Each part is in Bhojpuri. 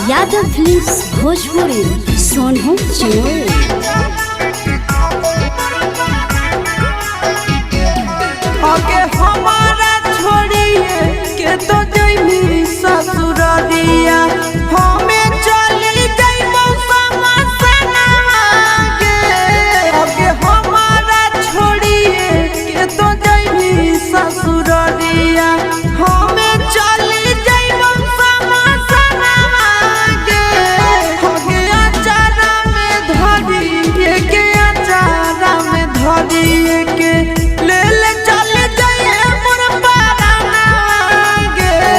यादव फिल्म्स भोजपुरी सोनू चिमोर। आगे हमारा छोड़िए के तो जइमी ससुरालिया हमें चली जइबो समसनवा के। आगे हमारा छोड़िए के तो जइमी ससुरालिया हमें चली जइबो समसनवा के। आगे अचारा में धरिए के अचारा में धरिए के ले ले चल जाइए मोर पाराना गे।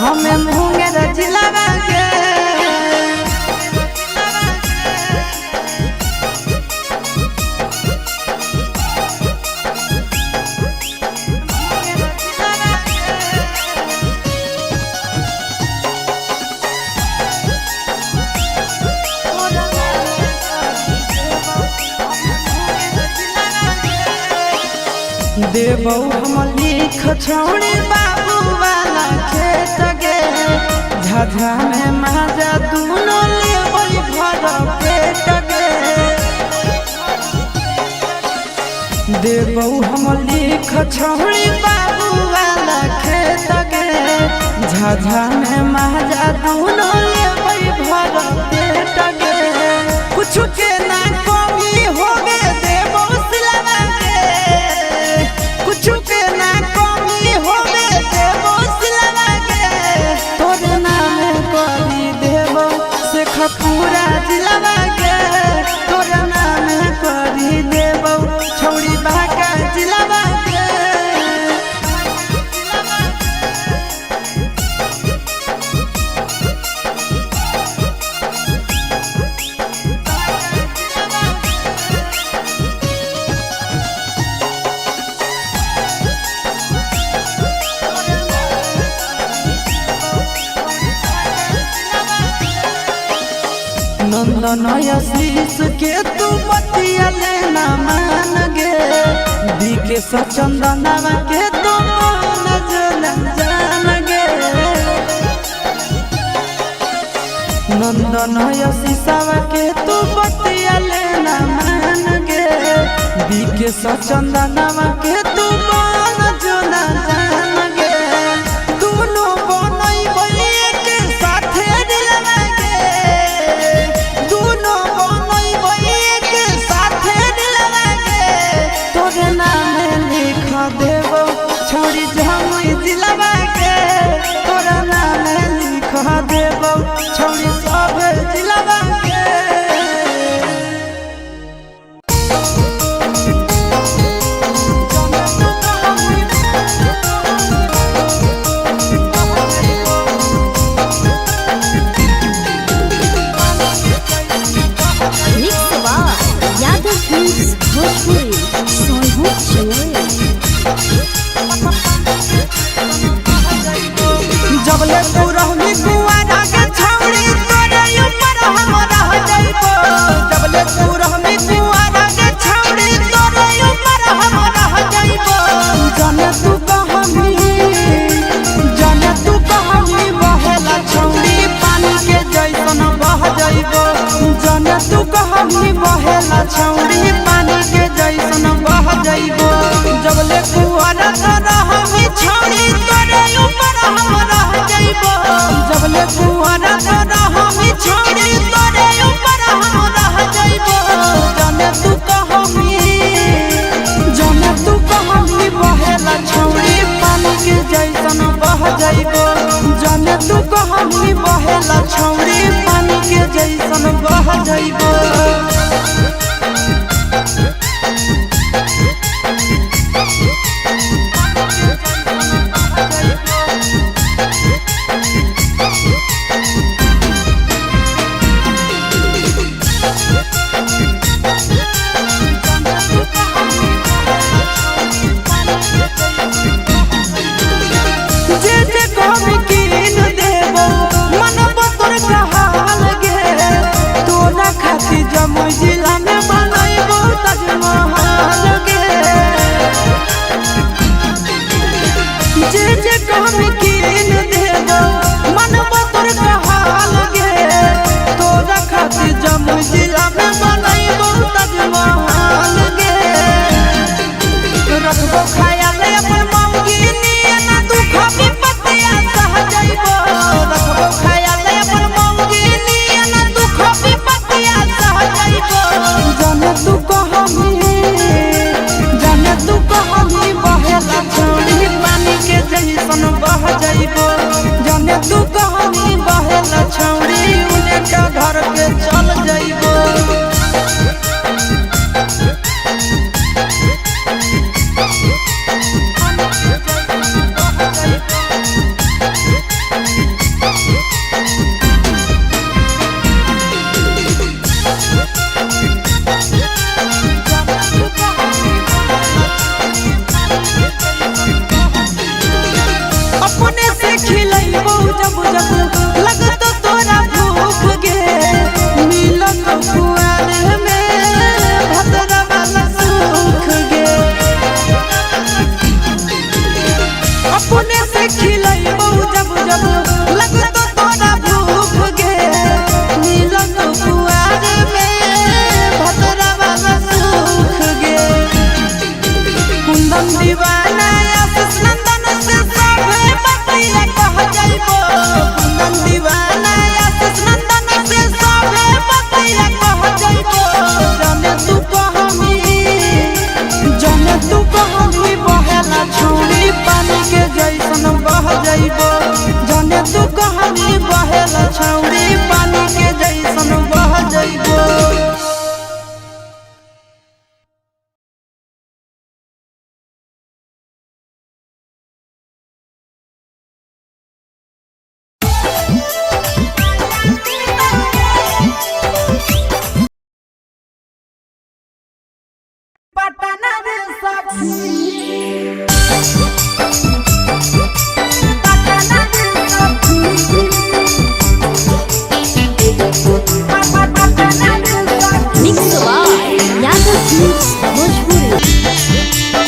हमें मुंगेर जिलावा के देबौ हम लिख छोड़ी बाबू वाला खेत गे झाझा में माजा दूनो लेबै भर पेट गे देबौ हम लिख छोड़ी बाबू वाला खेत गे झाझा में माजा दूनो लेबै भर पेट गे कुछ के ना कमी होगे देबौ सिलवा के कुछ के ना कमी होवे देबो सिलवा के तोरे नाम करी देबो से खपूरा जिलवा के तोरे नाम करी देबो छौड़ी बाका जिलवा के नंदन आशीष के तू बतिया लेना मान गे बीके सचंदनवा के तू मन जान गे नंदन आशीषवा के तू बतिया लेना मान गे बीके सचंदनवा के तू मन जान गे दोनों बनैबै एक साथे दिलवा देबो छोड़ी जमुई जिलवा के तोरा नाम लिख देबो छोड़ी सब जिलवा के मिक्स बार यादव फिल्म्स भोजपुरी सोनू चिनोय जबले तू रहनी कुआरा के छौड़ी तोरे ऊपर हम रह जाइबो जबले तू रहनी कुआरा के छौड़ी तोरे ऊपर हम रह जाइबो जाने तू कहानी बहेला छौड़ी पानी के जैसन बह जाइबो जाने तू कहानी बहेला छौड़ी पानी के जैसन बह जाइबो जबले कुआरा रहनी छौड़ी तोरे ऊपर हम रह जाइबो जबले कुआरा रहनी छौड़ी तोरे ऊपर हम रह जाइबो जाने तू कहानी बहेला छौड़ी पानी के जैसन बह जाइबो जाने तू कहानी बहेला छौड़ी पानी के जैसन बह जाइबो खाती के जैसन बह जइबो जने तू कहनी बहेला छौरी पानी के जैसन बह जइबो। Mix by Yadav Films Bhojpuri।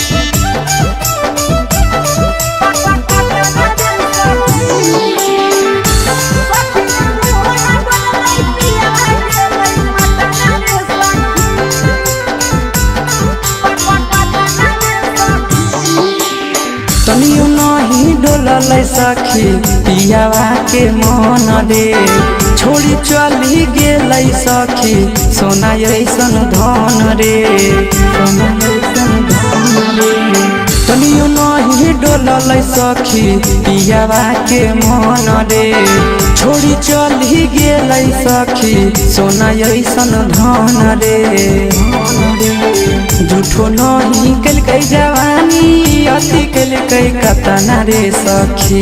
तनियो नहीं डोलल सखी पियावा के मन रे छोड़ी चली गेल सखी सोना ऐसन धन रे तनियो नहीं डोलल सखी पियावा के मन रे छोड़ी चली गेल सखी सोना ऐसन धन रे झूठो नहीं कल कई जवानी अति कल कई कतना रे सखी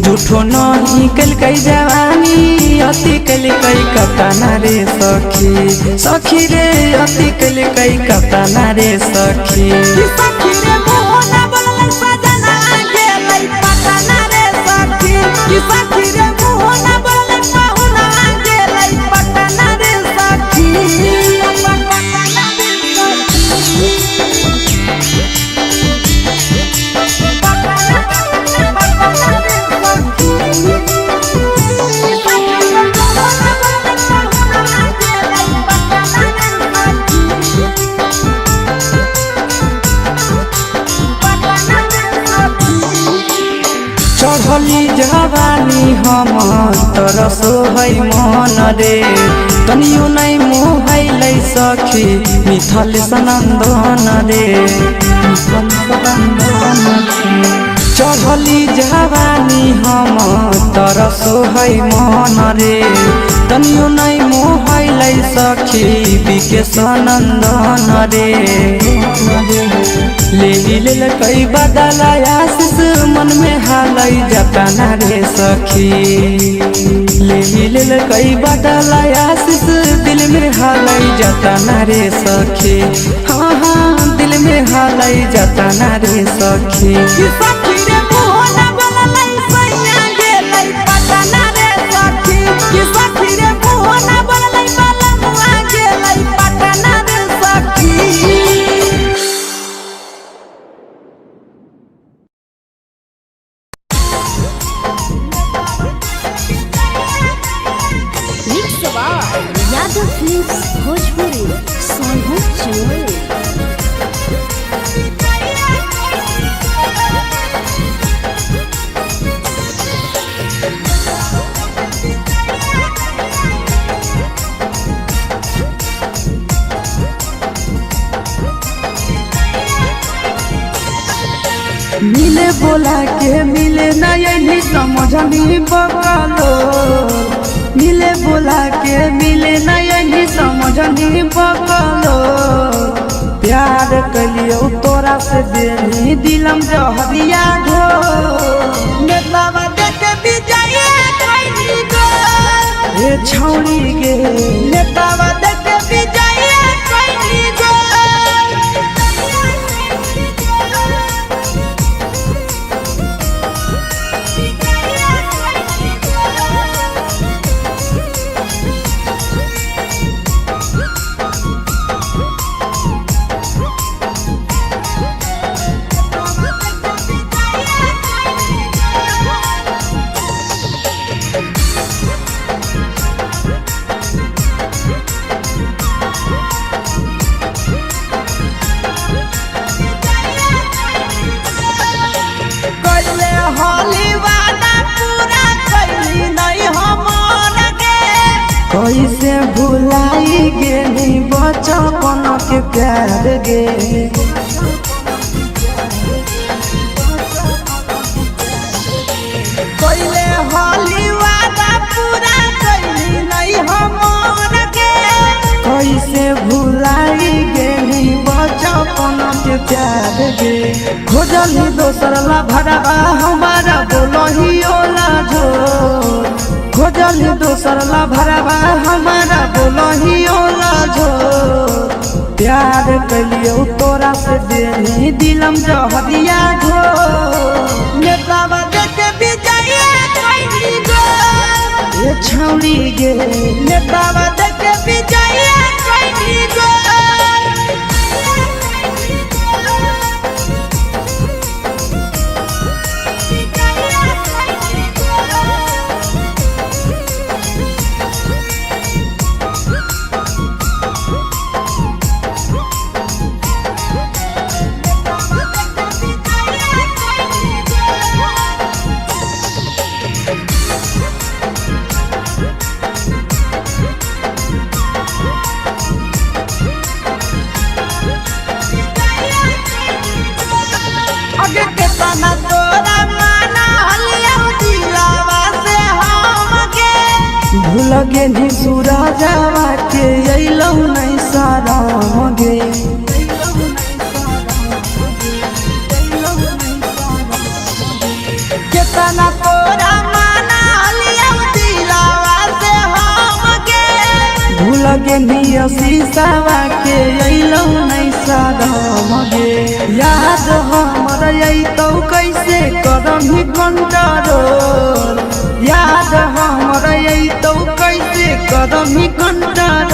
झूठो नहीं कल कई जवानी अति कल कई कतना रे सखी सखी रे अति कल कई कतना रे सखी चढ़ली जवानी हम तरसो है मन रे तनियो नहीं मोहल सखी मिथल सनंदन रे चढ़ली जवानी हम तरसो है मन रे तनियो नहीं मोहल सखी विकेश नंदन रे ले कई बदला आशीष मन में हालई जतना रे सखी ले कई बदला आशीष दिल में हालई जतना रे सखी हाँ हाँ दिल में हालई जतना रे सखी Mix by Yadav Films Bhojpuri। Sonu Chamoli. मिले बोला के मिले नहीं समझनी बकालो मिले बोला के मिले नहीं समझनी बकालो प्यार कलियो तोरा से देनी दिलम जहरिया घो नेतावा देख विजय कैली गो ए छौरी गे नेतावा देख विजय कैली गो कैसे भुलाई गेली बचपन के प्यार गे गे खोजली दोसर ला भरवा हमारा बोलही ओला झोर खोजली दोसर ला भरवा हमारा बोलही ओला झोर प्यार कलियो तोरा से देनी दिलम जहरिया घोर नेतावा देखे विजय कैली गो ये छौड़ी गे नेतावा देखे विजय कैली गो भूल गे नी सूरजवा के अइलौ नहीं सारा गे केतना तोरा माना लिया दिलावा से हम गे भूल गे नी शीशावा के अइलौ नहीं सारा गे याद हमर अइतौ कैसे करही कंट्रोल याद हमर अइतौ कैसे करही कंट्रोल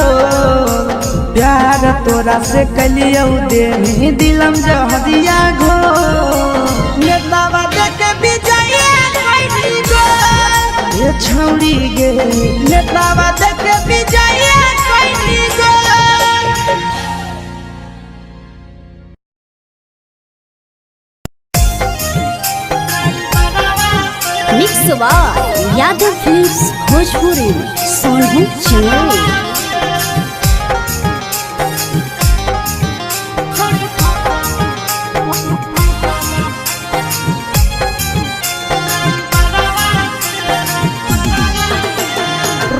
प्यार तोरा से कलियौ देनी दिलम जहरिया घो नेतावा देखे विजय कैली गो ये छौड़ी गे नेतावा देखे विजय कैली गो mix by Yadav films Bhojpuri Sonu Chandel.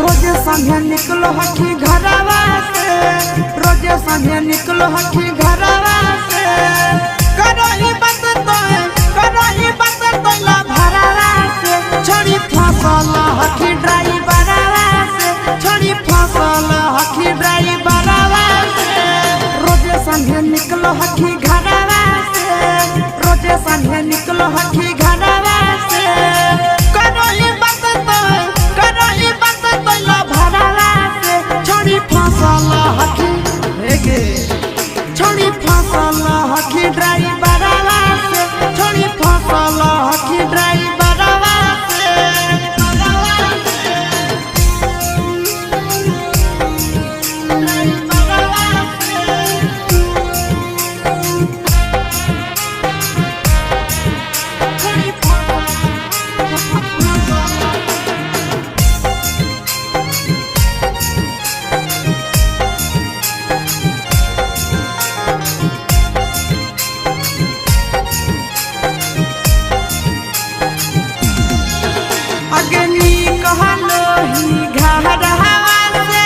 रोजे संगे निकलो हकी घरवा से रोजे संगे निकलो हकी घरवा से करही बात तोला भरवा से छोड़ी फसल हकी ड्राइवरवा से छोड़ी फसल हकी ड्राइवरवा से रोजे संगे निकलो हकी घरवा से रोजे संगे निकलो हकी घरवा से करही बात तोला भरवा से छोड़ी फसल हकी गे छोड़ी फसल हकी ड्राइवरवा से छोड़ी फसल हकी ड्राइवरवा से अग्नि कहलो ही घरवा से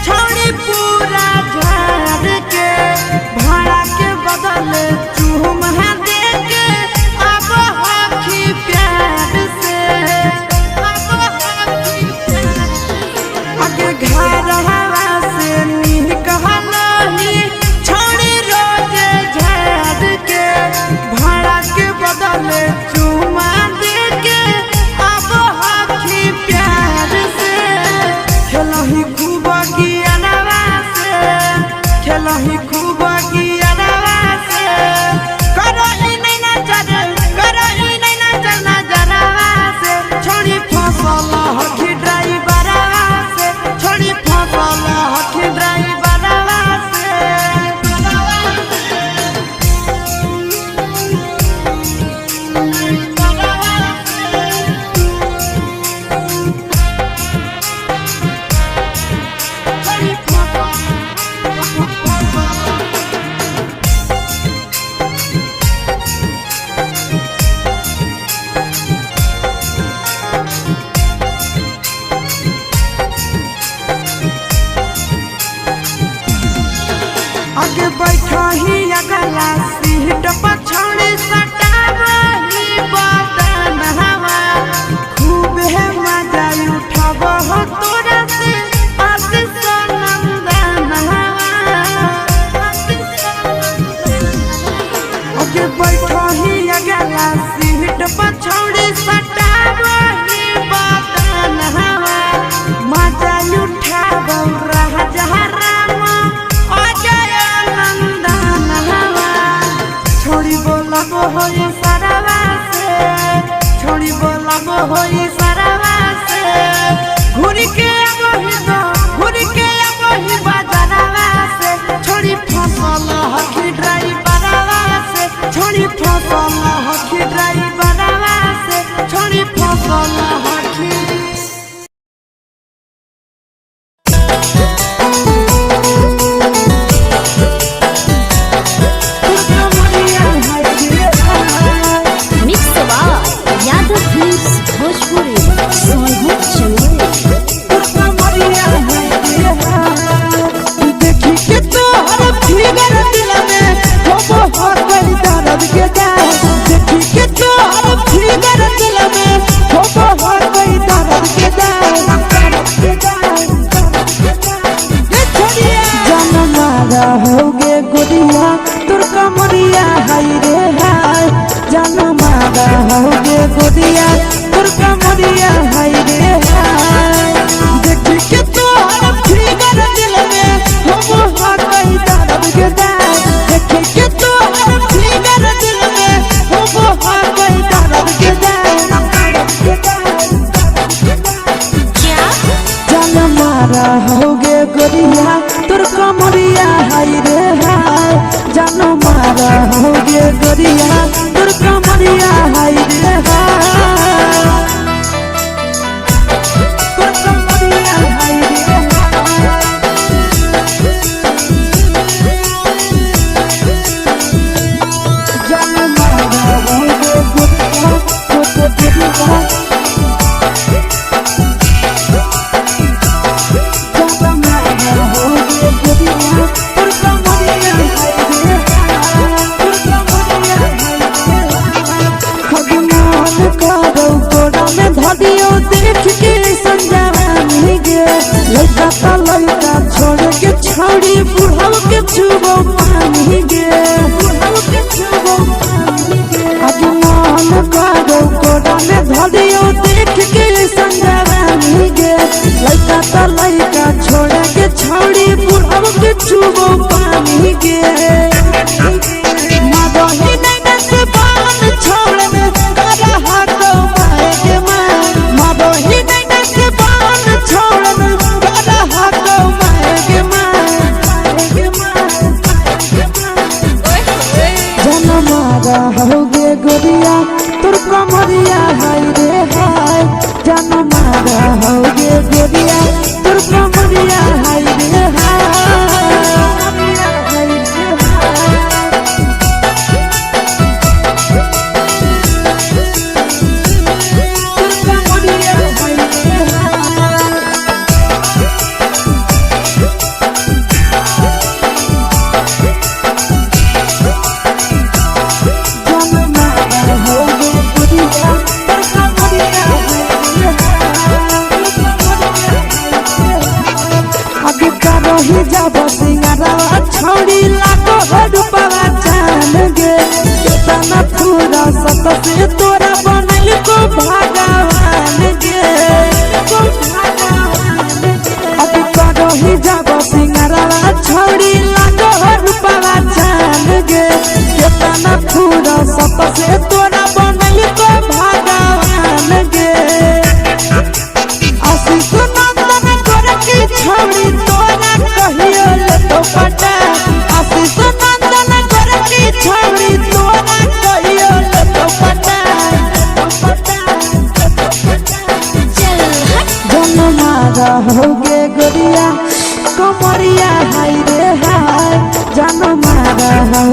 छोड़ी पूरा झाड़ के भाड़ा के बदले चूम दे के अब हकी प्यार से अब हकी अगे घरवा से नी कहलो ही छोड़ी रोजे झाड़ के भाड़ा के बदले चूम दे के अब हकी प्यार से खेलही खूब गियानवा से खेलही खूब गियानवा से करही नहीं नजर नजरवा से छोड़ी फसल हकी ड्राइवरवा से छोड़ी फसल हकी ड्राइवरवा से आगे बैठा ही अगला सीट पछाड़ी सटावही बदन हवा खूब है मजा उठाव हो तोरा से नंदन हवा आगे बैठा ही अगला सीट पछाड़ी सटावही बदन हवा मजा उठाव राजा होई सरवा से छोड़ी बोलाबो होई सरवा से घुरी के वही बाजारवा से छोड़ी फसल हकी ड्राइवरवा से छोड़ी फसल हकी ड्राइवरवा से छोड़ी फसल हकी होगे गोरिया कमरिया हाय रे हाय जानो मारा